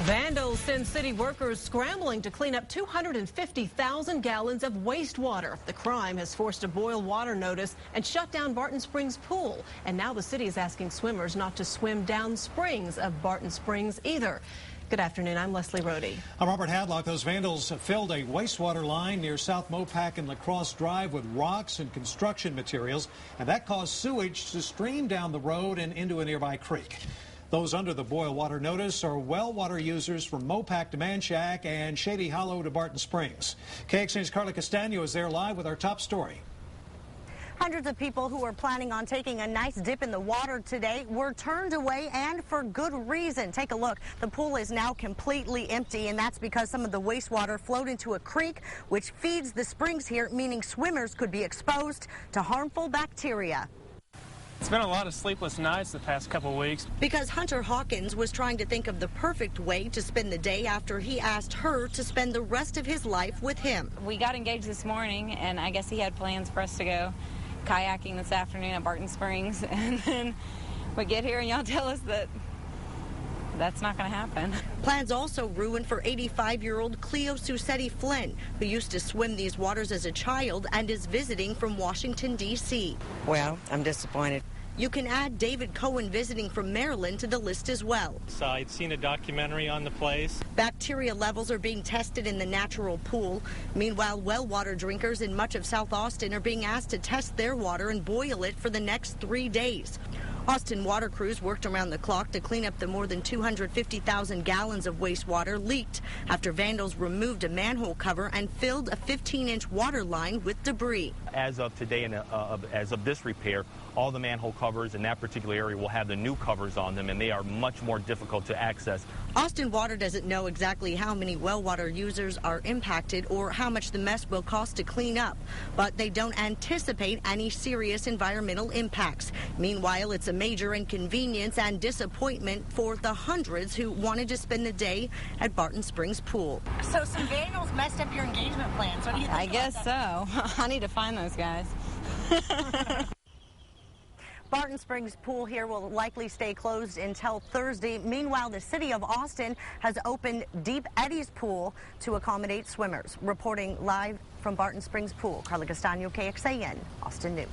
Vandals send city workers scrambling to clean up 250,000 gallons of wastewater. The crime has forced a boil water notice and shut down Barton Springs Pool. And now the city is asking swimmers not to swim downsprings of Barton Springs either. Good afternoon, I'm Leslie Rohde. I'm Robert Hadlock. Those vandals filled a wastewater line near South Mopac and La Crosse Drive with rocks and construction materials, and that caused sewage to stream down the road and into a nearby creek. Those under the boil water notice are well water users from Mopac to Manchac and Shady Hollow to Barton Springs. KXAN's Carla Castano is there live with our top story. Hundreds of people who were planning on taking a nice dip in the water today were turned away, and for good reason. Take a look. The pool is now completely empty, and that's because some of the wastewater flowed into a creek which feeds the springs here, meaning swimmers could be exposed to harmful bacteria. It's been a lot of sleepless nights the past couple weeks. Because Hunter Hawkins was trying to think of the perfect way to spend the day after he asked her to spend the rest of his life with him. We got engaged this morning, and I guess he had plans for us to go kayaking this afternoon at Barton Springs. And then we get here and y'all tell us that that's not going to happen. Plans also ruined for 85-year-old Cleo Susetti Flynn, who used to swim these waters as a child and is visiting from Washington, D.C. Well, I'm disappointed. You can add David Cohen visiting from Maryland to the list as well. So I'd seen a documentary on the place. Bacteria levels are being tested in the natural pool. Meanwhile, well water drinkers in much of South Austin are being asked to test their water and boil it for the next 3 days. Austin water crews worked around the clock to clean up the more than 250,000 gallons of wastewater leaked after vandals removed a manhole cover and filled a 15-inch water line with debris. As of today and as of this repair, all the manhole covers in that particular area will have the new covers on them, and they are much more difficult to access. Austin Water doesn't know exactly how many well water users are impacted or how much the mess will cost to clean up, but they don't anticipate any serious environmental impacts. Meanwhile, it's a major inconvenience and disappointment for the hundreds who wanted to spend the day at Barton Springs Pool. So some vandals messed up your engagement plans. What do you think? I guess so. I need to find those guys. Barton Springs Pool here will likely stay closed until Thursday. Meanwhile, the city of Austin has opened Deep Eddy's Pool to accommodate swimmers. Reporting live from Barton Springs Pool, Carla Castano, KXAN, Austin News.